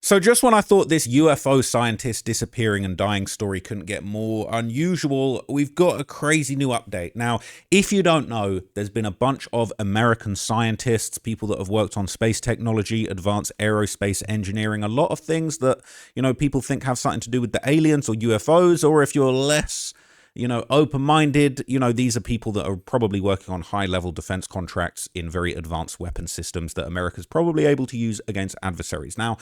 So just when I thought this UFO scientist disappearing and dying story couldn't get more unusual, we've got a crazy new update. Now, if you don't know, there's been a bunch of American scientists, people that have worked on space technology, advanced aerospace engineering, a lot of things that, people think have something to do with the aliens or UFOs, or if you're less open-minded, these are people that are probably working on high-level defense contracts in very advanced weapon systems that America's probably able to use against adversaries. Now,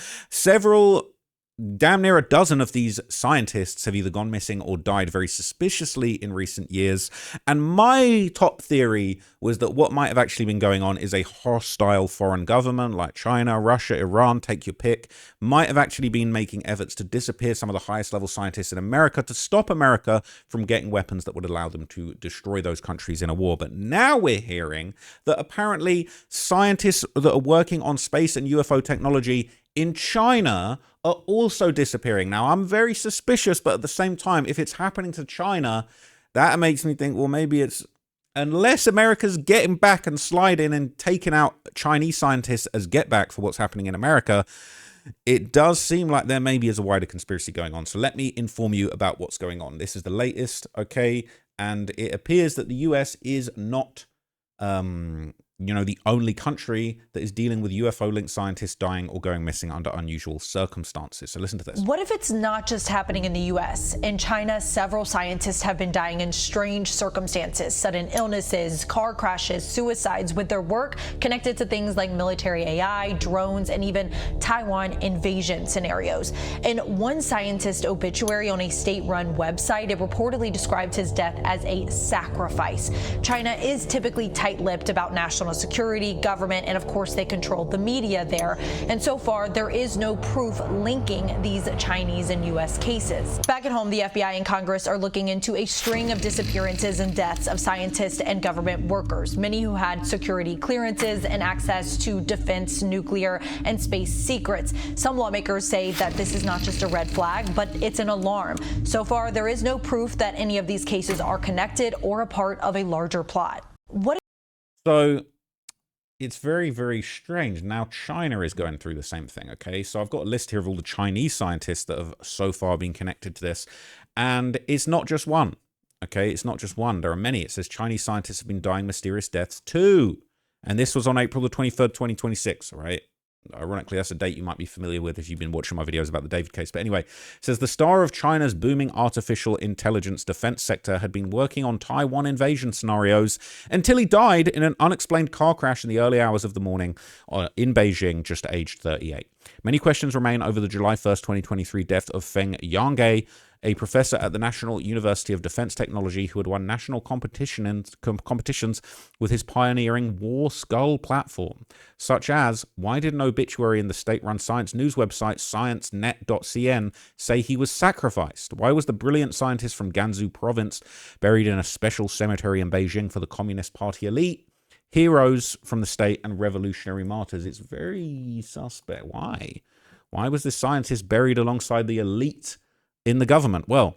damn near a dozen of these scientists have either gone missing or died very suspiciously in recent years. And my top theory was that what might have actually been going on is a hostile foreign government like China, Russia, Iran, take your pick, might have actually been making efforts to disappear some of the highest level scientists in America to stop America from getting weapons that would allow them to destroy those countries in a war. But now we're hearing that apparently scientists that are working on space and UFO technology in China are also disappearing. Now, I'm very suspicious, but at the same time, if it's happening to China, that makes me think, well, maybe it's, unless America's getting back and sliding and taking out Chinese scientists as get back for what's happening in America, it does seem like there maybe is a wider conspiracy going on. So let me inform you about what's going on. This is the latest, okay? And it appears that the US is not the only country that is dealing with UFO-linked scientists dying or going missing under unusual circumstances. So listen to this. What if it's not just happening in the U.S.? In China, several scientists have been dying in strange circumstances, sudden illnesses, car crashes, suicides, with their work connected to things like military AI, drones, and even Taiwan invasion scenarios. In one scientist obituary on a state-run website, it reportedly described his death as a sacrifice. China is typically tight-lipped about national security, government, and of course they control the media there. And so far, there is no proof linking these Chinese and U.S. cases. Back at home, the FBI and Congress are looking into a string of disappearances and deaths of scientists and government workers, many who had security clearances and access to defense, nuclear, and space secrets. Some lawmakers say that this is not just a red flag, but it's an alarm. So far, there is no proof that any of these cases are connected or a part of a larger plot. So it's very, very strange. Now, China is going through the same thing, okay? So I've got a list here of all the Chinese scientists that have so far been connected to this. And it's not just one, okay? It's not just one. There are many. It says Chinese scientists have been dying mysterious deaths too. And this was on April the 23rd, 2026, all right? Ironically, that's a date you might be familiar with if you've been watching my videos about the David case. But anyway, it says the star of China's booming artificial intelligence defense sector had been working on Taiwan invasion scenarios until he died in an unexplained car crash in the early hours of the morning in Beijing, just aged 38. Many questions remain over the July 1st, 2023 death of Feng Yangge, a professor at the National University of Defense Technology who had won national competitions with his pioneering War Skull platform, such as, why did an obituary in the state-run science news website sciencenet.cn say he was sacrificed? Why was the brilliant scientist from Gansu province buried in a special cemetery in Beijing for the Communist Party elite? Heroes from the state and revolutionary martyrs. It's very suspect. Why? Why was this scientist buried alongside the elite in the government? Well,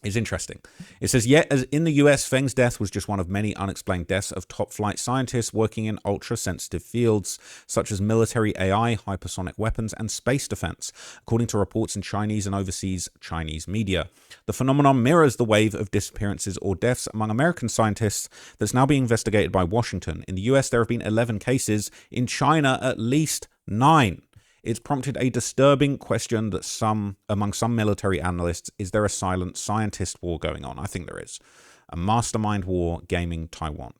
it's interesting. It says, yet as in the US, Feng's death was just one of many unexplained deaths of top-flight scientists working in ultra-sensitive fields, such as military AI, hypersonic weapons, and space defense, according to reports in Chinese and overseas Chinese media. The phenomenon mirrors the wave of disappearances or deaths among American scientists that's now being investigated by Washington. In the US, there have been 11 cases. In China, at least 9. It's prompted a disturbing question that among some military analysts, is there a silent scientist war going on? I think there is. A mastermind war gaming Taiwan.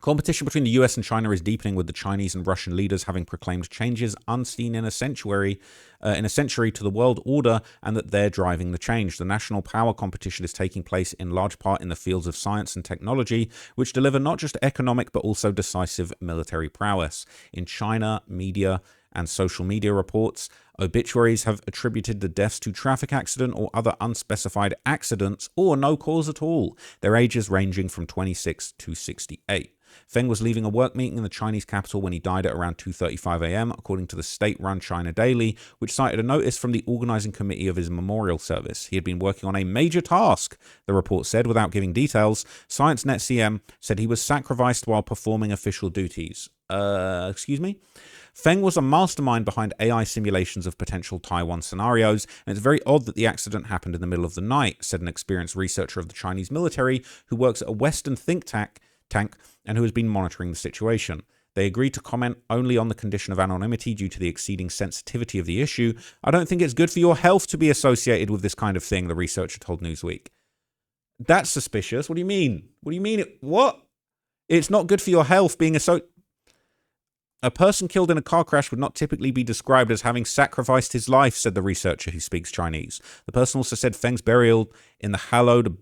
Competition between the US and China is deepening, with the Chinese and Russian leaders having proclaimed changes unseen in a century to the world order, and that they're driving the change. The national power competition is taking place in large part in the fields of science and technology, which deliver not just economic but also decisive military prowess. In China, media and social media reports, obituaries have attributed the deaths to traffic accident or other unspecified accidents, or no cause at all. Their ages ranging from 26 to 68. Feng was leaving a work meeting in the Chinese capital when he died at around 2:35 a.m., according to the state-run China Daily, which cited a notice from the organizing committee of his memorial service. He had been working on a major task, the report said, without giving details. ScienceNet CM said he was sacrificed while performing official duties. Excuse me? Feng was a mastermind behind AI simulations of potential Taiwan scenarios, and it's very odd that the accident happened in the middle of the night, said an experienced researcher of the Chinese military who works at a Western think tank and who has been monitoring the situation. They agreed to comment only on the condition of anonymity due to the exceeding sensitivity of the issue. I don't think it's good for your health to be associated with this kind of thing, the researcher told Newsweek. That's suspicious. What do you mean? What do you mean? What? It's not good for your health being A person killed in a car crash would not typically be described as having sacrificed his life, said the researcher who speaks Chinese. The person also said Feng's burial in the hallowed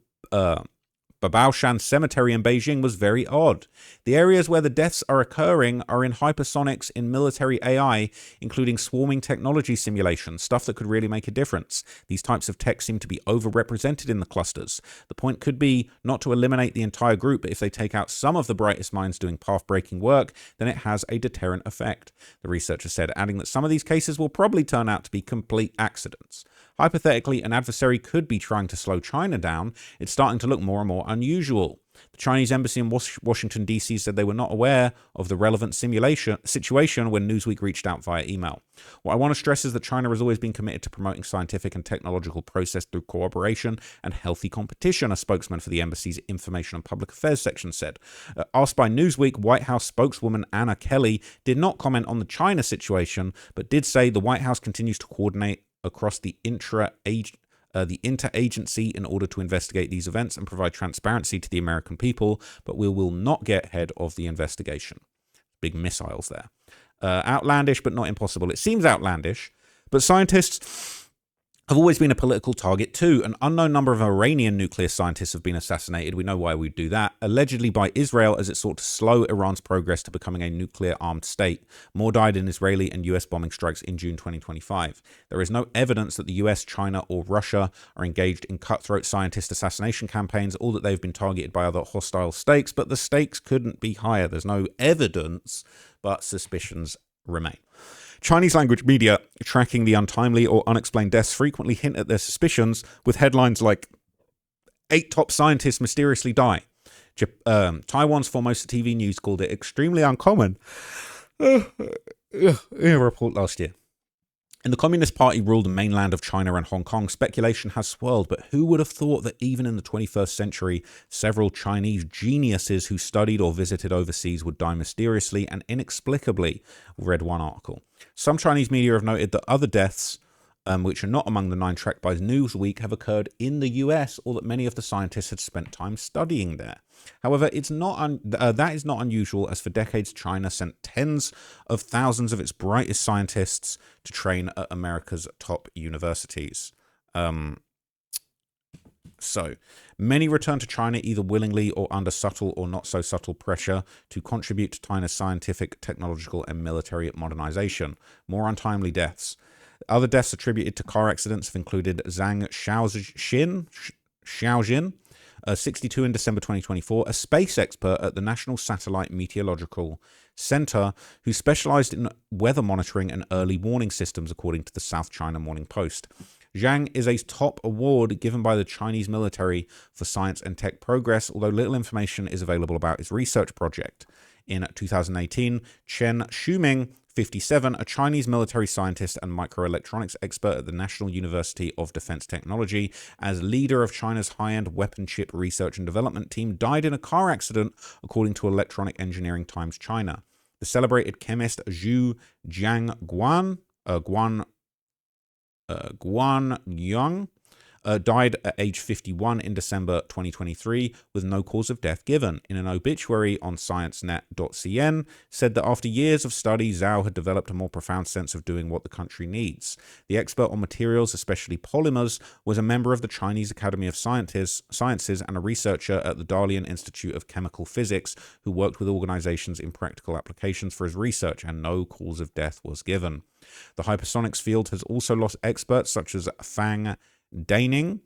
Babaoshan Cemetery in Beijing was very odd. The areas where the deaths are occurring are in hypersonics in military AI, including swarming technology simulations, stuff that could really make a difference. These types of tech seem to be overrepresented in the clusters. The point could be not to eliminate the entire group, but if they take out some of the brightest minds doing path-breaking work, then it has a deterrent effect, the researcher said, adding that some of these cases will probably turn out to be complete accidents. Hypothetically, an adversary could be trying to slow China down. It's starting to look more and more unusual. The Chinese embassy in Washington, D.C. said they were not aware of the relevant situation when Newsweek reached out via email. What I want to stress is that China has always been committed to promoting scientific and technological process through cooperation and healthy competition, a spokesman for the embassy's Information and Public Affairs section said. Asked by Newsweek, White House spokeswoman Anna Kelly did not comment on the China situation, but did say the White House continues to coordinate across the interagency in order to investigate these events and provide transparency to the American people, but we will not get ahead of the investigation. Big missiles there. Outlandish, but not impossible. It seems outlandish, but scientists have always been a political target too. An unknown number of Iranian nuclear scientists have been assassinated. We know why we'd do that. Allegedly by Israel as it sought to slow Iran's progress to becoming a nuclear-armed state. More died in Israeli and US bombing strikes in June 2025. There is no evidence that the US, China, or Russia are engaged in cutthroat scientist assassination campaigns or that they've been targeted by other hostile states, but the stakes couldn't be higher. There's no evidence, but suspicions remain. Chinese language media tracking the untimely or unexplained deaths frequently hint at their suspicions with headlines like 8 top scientists mysteriously die. Taiwan's Formosa TV News called it extremely uncommon in a report last year. In the Communist Party ruled mainland of China and Hong Kong, speculation has swirled, but who would have thought that even in the 21st century, several Chinese geniuses who studied or visited overseas would die mysteriously and inexplicably, read one article. Some Chinese media have noted that other deaths, which are not among the 9 tracked by Newsweek, have occurred in the US, or that many of the scientists had spent time studying there. However, that is not unusual, as for decades China sent tens of thousands of its brightest scientists to train at America's top universities. So, many return to China either willingly or under subtle or not so subtle pressure to contribute to China's scientific, technological, and military modernization. More untimely deaths. Other deaths attributed to car accidents have included Zhang Xiaojin, 62 in December 2024, a space expert at the National Satellite Meteorological Center who specialized in weather monitoring and early warning systems, according to the South China Morning Post. Zhang is a top award given by the Chinese military for science and tech progress, although little information is available about his research project. In 2018, Chen Shuming, 57, a Chinese military scientist and microelectronics expert at the National University of Defense Technology, as leader of China's high-end weapon chip research and development team, died in a car accident, according to Electronic Engineering Times China. The celebrated chemist Zhu Jiangguan Guanyang died at age 51 in December 2023 with no cause of death given. In an obituary on sciencenet.cn, said that after years of study, Zhao had developed a more profound sense of doing what the country needs. The expert on materials, especially polymers, was a member of the Chinese Academy of Sciences and a researcher at the Dalian Institute of Chemical Physics who worked with organizations in practical applications for his research, and no cause of death was given. The hypersonics field has also lost experts such as Fang Daining,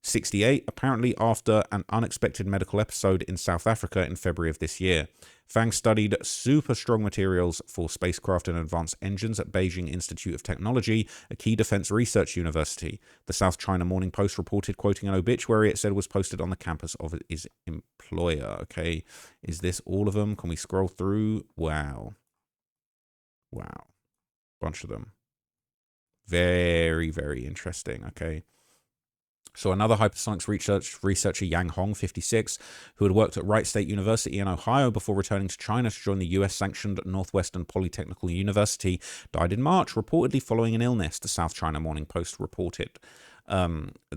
68, apparently after an unexpected medical episode in South Africa in February of this year. Fang studied super strong materials for spacecraft and advanced engines at Beijing Institute of Technology, a key defense research university. The South China Morning Post reported, quoting an obituary it said was posted on the campus of his employer. Okay, is this all of them? Can we scroll through? Wow. bunch of them. Very, very interesting, okay? So another hypersonics researcher, Yang Hong, 56, who had worked at Wright State University in Ohio before returning to China to join the US-sanctioned Northwestern Polytechnical University, died in March, reportedly following an illness, the South China Morning Post reported.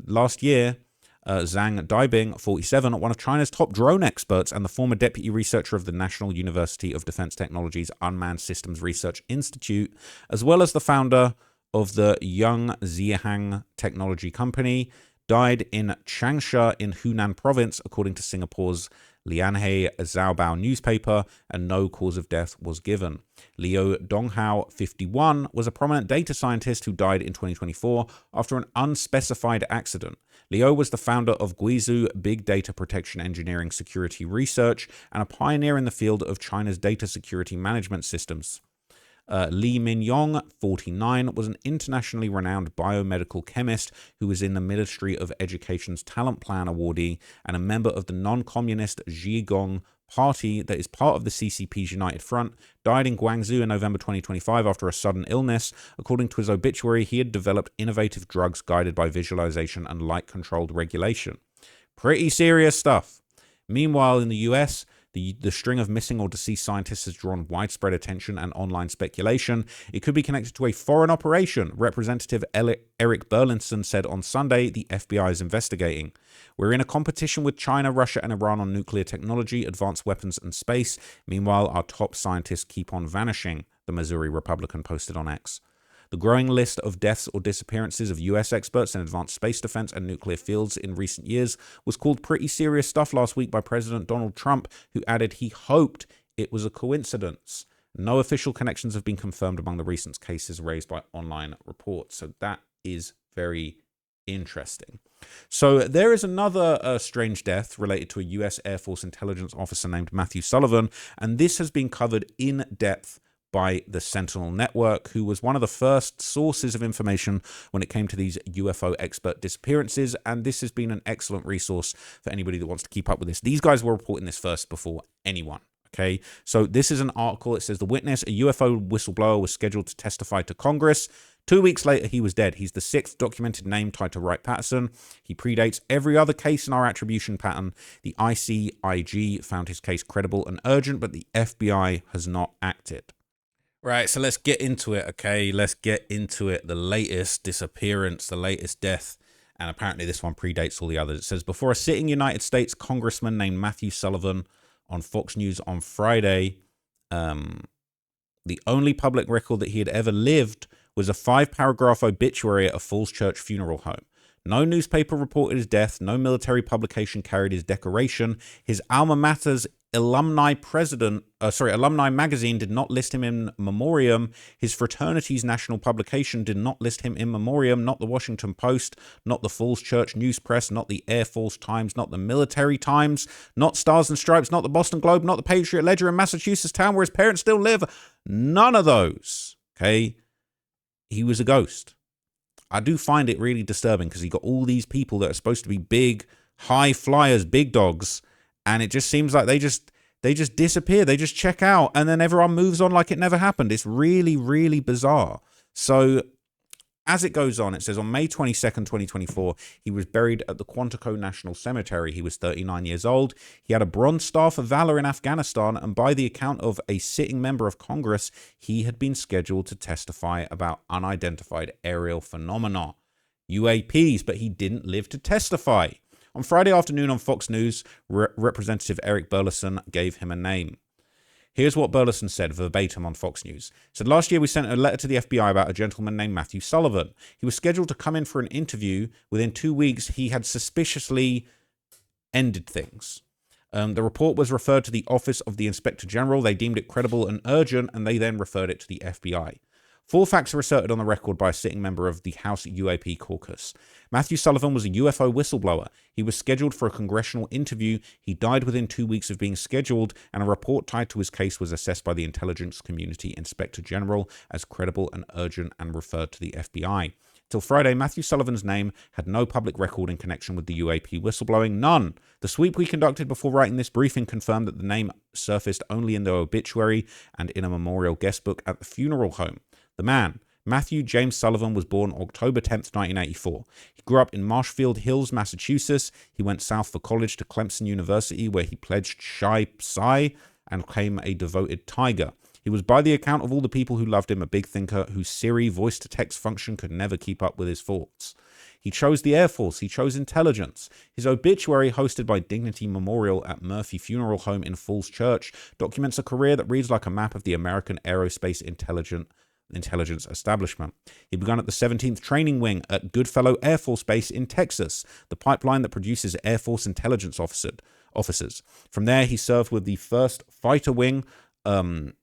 Last year, Zhang Daibing, 47, one of China's top drone experts and the former deputy researcher of the National University of Defense Technology's Unmanned Systems Research Institute, as well as the founder of the Yangzheng Technology Company, died in Changsha in Hunan province, according to Singapore's Lianhe Zhaobao newspaper, and no cause of death was given. Liu Donghao, 51, was a prominent data scientist who died in 2024 after an unspecified accident. Liu was the founder of Guizhou Big Data Protection Engineering Security Research and a pioneer in the field of China's data security management systems. Li Minyong, 49, was an internationally renowned biomedical chemist who was in the Ministry of Education's Talent Plan awardee and a member of the non-communist Zhigong Party that is part of the CCP's United Front, died in Guangzhou in November 2025 after a sudden illness. According to his obituary, he had developed innovative drugs guided by visualization and light-controlled regulation. Pretty serious stuff. Meanwhile, in the US, the string of missing or deceased scientists has drawn widespread attention and online speculation. It could be connected to a foreign operation, Representative Eric Burlinson said on Sunday the FBI is investigating. We're in a competition with China, Russia, and Iran on nuclear technology, advanced weapons, and space. Meanwhile, our top scientists keep on vanishing, the Missouri Republican posted on X. The growing list of deaths or disappearances of US experts in advanced space defense and nuclear fields in recent years was called pretty serious stuff last week by President Donald Trump, who added he hoped it was a coincidence. No official connections have been confirmed among the recent cases raised by online reports. So that is very interesting. So there is another strange death related to a US Air Force intelligence officer named Matthew Sullivan, and this has been covered in depth by the Sentinel Network, who was one of the first sources of information when it came to these UFO expert disappearances, and this has been an excellent resource for anybody that wants to keep up with this. These guys were reporting this first before anyone. Okay, so this is an article. It says the witness, a UFO whistleblower, was scheduled to testify to Congress. 2 weeks later, he was dead. He's the 6th documented name tied to Wright-Patterson. He predates every other case in our attribution pattern. The ICIG found his case credible and urgent, but the FBI has not acted. Right, so let's get into it, okay? Let's get into it. The latest disappearance, the latest death, and apparently this one predates all the others. It says, before a sitting United States congressman named Matthew Sullivan on Fox News on Friday, the only public record that he had ever lived was a 5-paragraph obituary at a Falls Church funeral home. No newspaper reported his death. No military publication carried his decoration. His alma mater's alumni magazine did not list him in memoriam. His fraternity's national publication did not list him in memoriam. Not the Washington Post, not the Falls Church News Press, not the Air Force Times, not the Military Times, not Stars and Stripes, not the Boston Globe, not the Patriot Ledger in Massachusetts town where his parents still live. None of those. Okay, he was a ghost. I do find it really disturbing because he got all these people that are supposed to be big, high flyers, big dogs, and it just seems like they just disappear. They just check out, and then everyone moves on like it never happened. It's really, really bizarre. So as it goes on, it says on May 22nd, 2024, he was buried at the Quantico National Cemetery. He was 39 years old. He had a Bronze Star for Valor in Afghanistan, and by the account of a sitting member of Congress, he had been scheduled to testify about unidentified aerial phenomena, UAPs, but he didn't live to testify. On Friday afternoon on Fox News, Representative Eric Burlinson gave him a name. Here's what Burlinson said verbatim on Fox News. He said, last year we sent a letter to the FBI about a gentleman named Matthew Sullivan. He was scheduled to come in for an interview. Within 2 weeks, he had suspiciously ended things. The report was referred to the Office of the Inspector General. They deemed it credible and urgent, and they then referred it to the FBI. 4 facts are asserted on the record by a sitting member of the House UAP caucus. Matthew Sullivan was a UFO whistleblower. He was scheduled for a congressional interview. He died within 2 weeks of being scheduled, and a report tied to his case was assessed by the Intelligence Community Inspector General as credible and urgent and referred to the FBI. Till Friday, Matthew Sullivan's name had no public record in connection with the UAP whistleblowing. None. The sweep we conducted before writing this briefing confirmed that the name surfaced only in the obituary and in a memorial guest book at the funeral home. The man, Matthew James Sullivan, was born October 10th, 1984. He grew up in Marshfield Hills, Massachusetts. He went south for college to Clemson University, where he pledged Chi Psi and became a devoted Tiger. He was, by the account of all the people who loved him, a big thinker whose Siri voice-to-text function could never keep up with his thoughts. He chose the Air Force. He chose intelligence. His obituary, hosted by Dignity Memorial at Murphy Funeral Home in Falls Church, documents a career that reads like a map of the American aerospace intelligence establishment. He began at the 17th Training Wing at Goodfellow Air Force Base in Texas, the pipeline that produces Air Force intelligence officers. From there, he served with the 1st Fighter Wing, the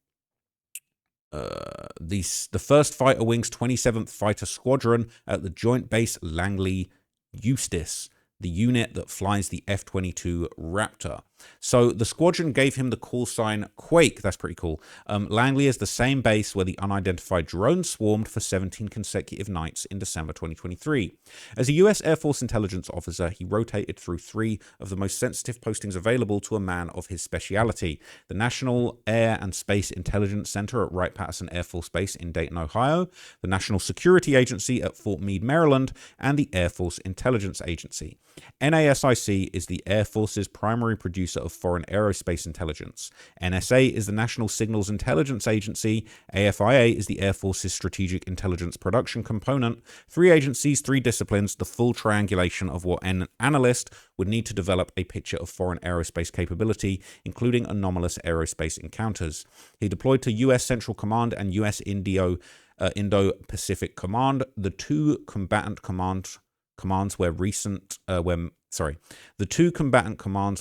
1st Fighter Wing's 27th Fighter Squadron at the Joint Base Langley Eustis, the unit that flies the F-22 Raptor. So the squadron gave him the call sign Quake. That's pretty cool. Langley is the same base where the unidentified drone swarmed for 17 consecutive nights in December 2023. As a U.S. Air Force intelligence officer, he rotated through 3 of the most sensitive postings available to a man of his speciality: the National Air and Space Intelligence Center at Wright-Patterson Air Force Base in Dayton, Ohio, the National Security Agency at Fort Meade, Maryland, and the Air Force Intelligence Agency. NASIC is the Air Force's primary producer of foreign aerospace intelligence. NSA is the National Signals Intelligence Agency. AFIA is the Air Force's strategic intelligence production component. 3 agencies, 3 disciplines, the full triangulation of what an analyst would need to develop a picture of foreign aerospace capability, including anomalous aerospace encounters. He deployed to U.S. Central Command and U.S. Indo-Pacific Command, the 2 combatant commands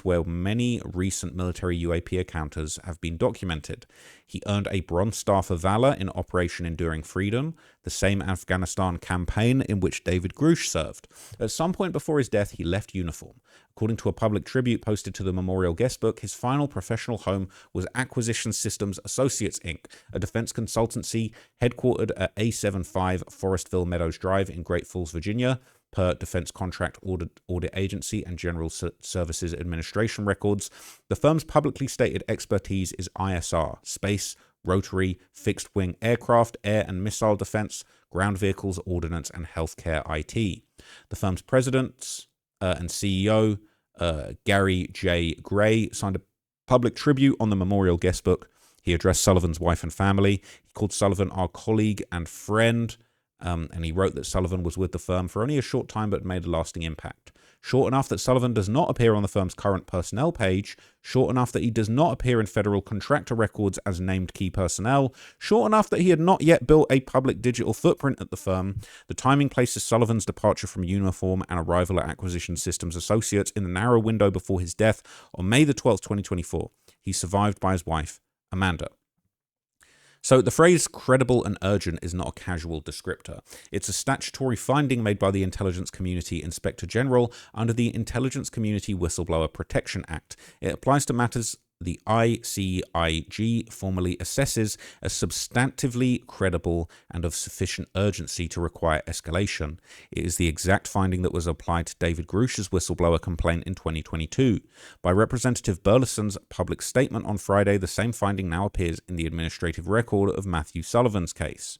where many recent military UAP encounters have been documented. He earned a Bronze Star for Valor in Operation Enduring Freedom, the same Afghanistan campaign in which David Grush served. At some point before his death, he left uniform. According to a public tribute posted to the Memorial Guestbook, his final professional home was Acquisition Systems Associates, Inc., a defense consultancy headquartered at A75 Forestville Meadows Drive in Great Falls, Virginia, per Defense Contract Audit Agency and General Services Administration records. The firm's publicly stated expertise is ISR, space, rotary, fixed-wing aircraft, air and missile defense, ground vehicles, ordnance, and healthcare IT. The firm's president and CEO, Gary J. Gray, signed a public tribute on the Memorial Guestbook. He addressed Sullivan's wife and family. He called Sullivan our colleague and friend. And he wrote that Sullivan was with the firm for only a short time but made a lasting impact. Short enough that Sullivan does not appear on the firm's current personnel page, short enough that he does not appear in federal contractor records as named key personnel, short enough that he had not yet built a public digital footprint at the firm. The timing places Sullivan's departure from uniform and arrival at Acquisition Systems Associates in the narrow window before his death on May the 12th, 2024. He's survived by his wife, Amanda. So the phrase credible and urgent is not a casual descriptor. It's a statutory finding made by the Intelligence Community Inspector General under the Intelligence Community Whistleblower Protection Act. It applies to matters the ICIG formally assesses as substantively credible and of sufficient urgency to require escalation. It is the exact finding that was applied to David Grush's whistleblower complaint in 2022. By Representative Burleson's public statement on Friday, the same finding now appears in the administrative record of Matthew Sullivan's case.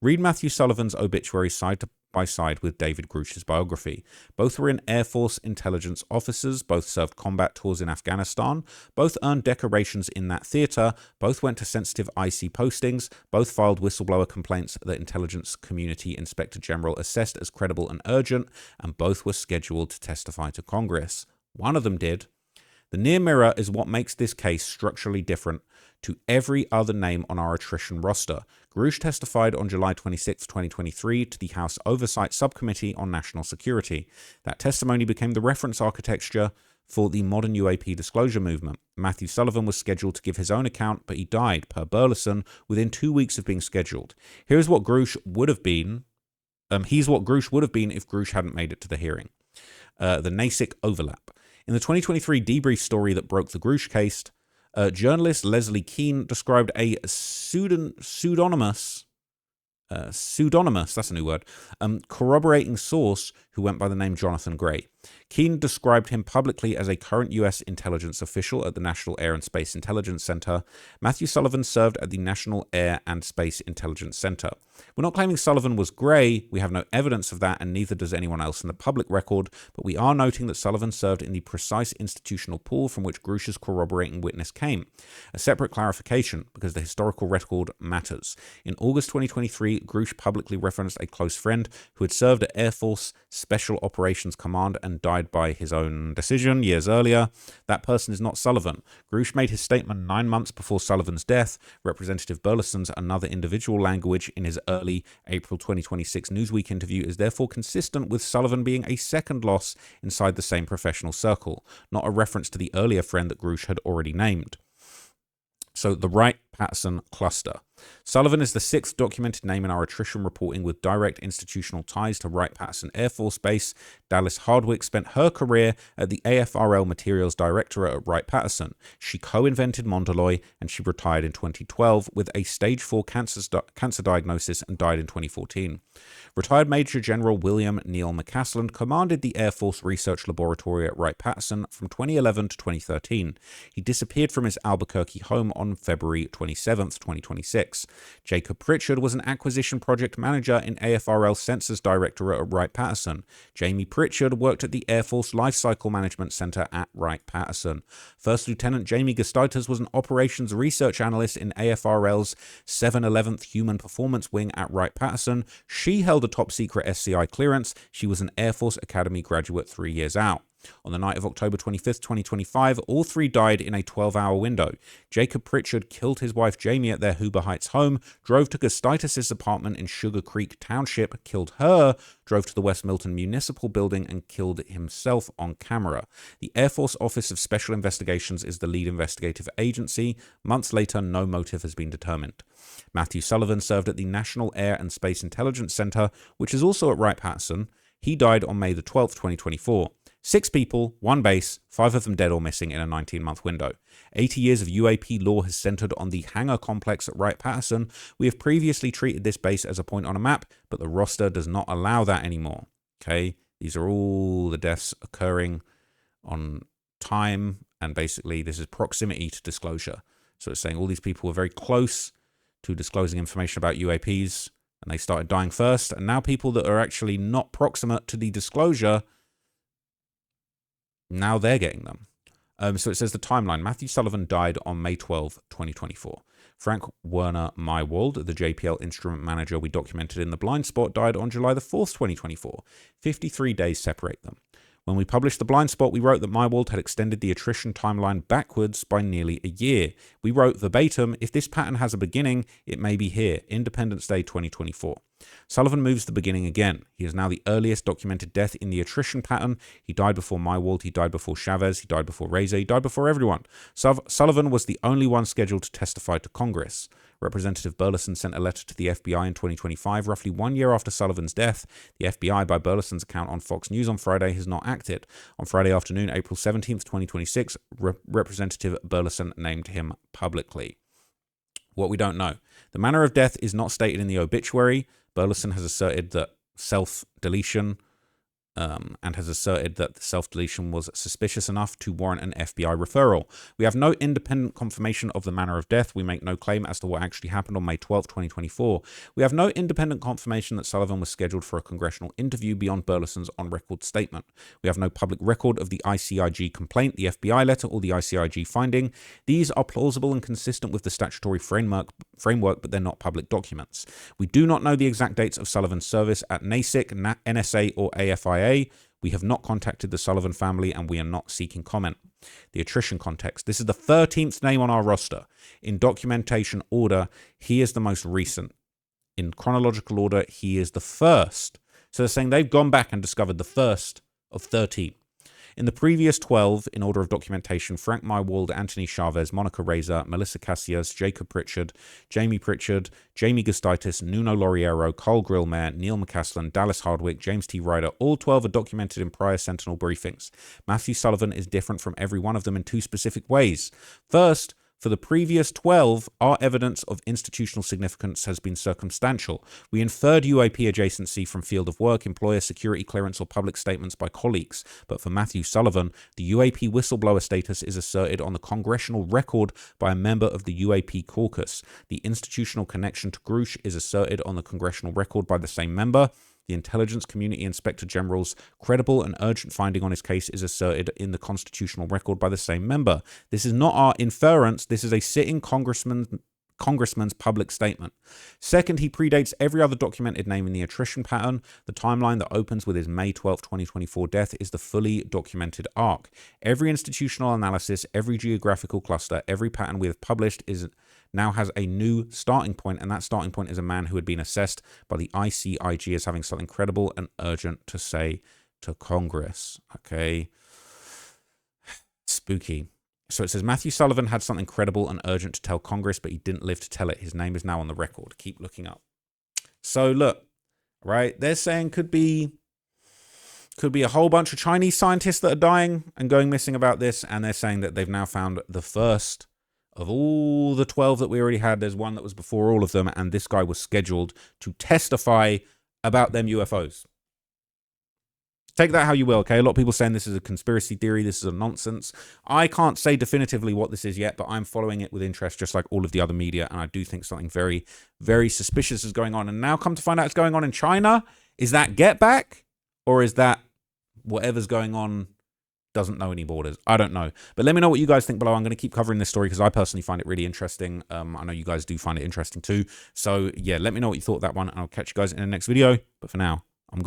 Read Matthew Sullivan's obituary side by side with David Grush's biography. Both were in Air Force intelligence officers, both served combat tours in Afghanistan, both earned decorations in that theater, both went to sensitive IC postings, both filed whistleblower complaints that Intelligence Community Inspector General assessed as credible and urgent, and both were scheduled to testify to Congress. One of them did. The near mirror is what makes this case structurally different to every other name on our attrition roster. Grush testified on July 26, 2023 to the House Oversight Subcommittee on National Security. That testimony became the reference architecture for the modern UAP disclosure movement. Matthew Sullivan was scheduled to give his own account, but he died, per Burleson, within 2 weeks of being scheduled. Here's what Grush would have been. He's what Grush would have been if Grush hadn't made it to the hearing. The NASIC overlap. In the 2023 debrief story that broke the Grush case, journalist Leslie Keene described a pseudonymous, that's a new word, corroborating source who went by the name Jonathan Gray. Keene described him publicly as a current U.S. intelligence official at the National Air and Space Intelligence Center. Matthew Sullivan served at the National Air and Space Intelligence Center. We're not claiming Sullivan was grey, we have no evidence of that, and neither does anyone else in the public record, but we are noting that Sullivan served in the precise institutional pool from which Grusch's corroborating witness came. A separate clarification, because the historical record matters. In August 2023, Grusch publicly referenced a close friend who had served at Air Force Special Operations Command and died by his own decision years earlier. That person is not Sullivan. Grusch made his statement 9 months before Sullivan's death. Representative Burleson's another individual language in his early April 2026 Newsweek interview is therefore consistent with Sullivan being a second loss inside the same professional circle, not a reference to the earlier friend that Grusch had already named. So the Wright-Patterson cluster. Sullivan is the 6th documented name in our attrition reporting with direct institutional ties to Wright-Patterson Air Force Base. Dallas Hardwick spent her career at the AFRL Materials Directorate at Wright-Patterson. She co-invented Mondeloi, and she retired in 2012 with a stage 4 cancer diagnosis and died in 2014. Retired Major General William Neil McCaslin commanded the Air Force Research Laboratory at Wright-Patterson from 2011 to 2013. He disappeared from his Albuquerque home on February 27, 2026. Jacob Pritchard was an acquisition project manager in AFRL Sensors Directorate at Wright-Patterson. Jamie Pritchard worked at the Air Force Lifecycle Management Center at Wright-Patterson. First Lieutenant Jamie Gustaitis was an operations research analyst in AFRL's 711th Human Performance Wing at Wright-Patterson. She held a top-secret SCI clearance. She was an Air Force Academy graduate 3 years out. On the night of October 25th, 2025, all three died in a 12-hour window. Jacob Pritchard killed his wife Jamie at their Huber Heights home, drove to Gustaitis' apartment in Sugar Creek Township, killed her, drove to the West Milton Municipal Building, and killed himself on camera. The Air Force Office of Special Investigations is the lead investigative agency. Months later, no motive has been determined. Matthew Sullivan served at the National Air and Space Intelligence Center, which is also at Wright-Patterson. He died on May the 12th, 2024. 6 people, 1 base, 5 of them dead or missing in a 19-month window. 80 years of UAP lore has centered on the hangar complex at Wright-Patterson. We have previously treated this base as a point on a map, but the roster does not allow that anymore. Okay, these are all the deaths occurring on time, and basically this is proximity to disclosure. So it's saying all these people were very close to disclosing information about UAPs, and they started dying first, and now people that are actually not proximate to the disclosure, now they're getting them. So it says the timeline. Matthew Sullivan died on May 12, 2024. Frank Werner Mywald, the JPL instrument manager we documented in the blind spot, died on July the 4th, 2024. 53 days separate them. When we published the blind spot, we wrote that Mywald had extended the attrition timeline backwards by nearly a year. We wrote verbatim, if this pattern has a beginning, it may be here, Independence Day 2024. Sullivan moves the beginning again. He is now the earliest documented death in the attrition pattern. He died before Mywald, he died before Chavez, he died before Reza, he died before everyone. Sullivan was the only one scheduled to testify to Congress. Representative Burleson sent a letter to the FBI in 2025, roughly 1 year after Sullivan's death. The FBI, by Burleson's account on Fox News on Friday, has not acted. On Friday afternoon, April 17th, 2026, Representative Burleson named him publicly. What we don't know. The manner of death is not stated in the obituary. Burleson has asserted that self-deletion and has asserted that the self-deletion was suspicious enough to warrant an FBI referral. We have no independent confirmation of the manner of death. We make no claim as to what actually happened on May 12, 2024. We have no independent confirmation that Sullivan was scheduled for a congressional interview beyond Burleson's on-record statement. We have no public record of the ICIG complaint, the FBI letter, or the ICIG finding. These are plausible and consistent with the statutory framework, but they're not public documents. We do not know the exact dates of Sullivan's service at NASIC, NSA, or AFIA. We have not contacted the Sullivan family, and we are not seeking comment. The attrition context. This is the 13th name on our roster. In documentation order, he is the most recent. In chronological order, he is the first. So they're saying they've gone back and discovered the first of 13. In the previous 12, in order of documentation, Frank Mywald, Anthony Chavez, Monica Reza, Melissa Casillas, Jacob Pritchard, Jamie Gustaitis, Nuno Lauriero, Carl Grillmayer, Neil McCaslin, Dallas Hardwick, James T. Ryder, all 12 are documented in prior Sentinel briefings. Matthew Sullivan is different from every one of them in 2 specific ways. First, For the previous 12, our evidence of institutional significance has been circumstantial. We inferred UAP adjacency from field of work, employer, security clearance, or public statements by colleagues. But for Matthew Sullivan, the UAP whistleblower status is asserted on the congressional record by a member of the UAP caucus. The institutional connection to Grush is asserted on the congressional record by the same member. The Intelligence Community Inspector General's credible and urgent finding on his case is asserted in the constitutional record by the same member. This is not our inference. This is a sitting congressman's public statement. Second, he predates every other documented name in the attrition pattern. The timeline that opens with his May 12, 2024 death is the fully documented arc. Every institutional analysis, every geographical cluster, every pattern we have published now has a new starting point, and that starting point is a man who had been assessed by the ICIG as having something credible and urgent to say to Congress. Okay. Spooky. So it says Matthew Sullivan had something credible and urgent to tell Congress, but he didn't live to tell it. His name is now on the record. Keep looking up. So look, right? They're saying could be a whole bunch of Chinese scientists that are dying and going missing about this, and they're saying that they've now found the first of all the 12 that we already had. There's one that was before all of them, and this guy was scheduled to testify about them UFOs. Take that how you will, okay? A lot of people saying this is a conspiracy theory, this is a nonsense. I can't say definitively what this is yet, but I'm following it with interest, just like all of the other media, and I do think something very, very suspicious is going on. And now come to find out it's going on in China. Is that get back? Or is that whatever's going on doesn't know any borders? I don't know. But let me know what you guys think below. I'm going to keep covering this story because I personally find it really interesting. I know you guys do find it interesting too. So yeah, let me know what you thought of that one, and I'll catch you guys in the next video. But for now,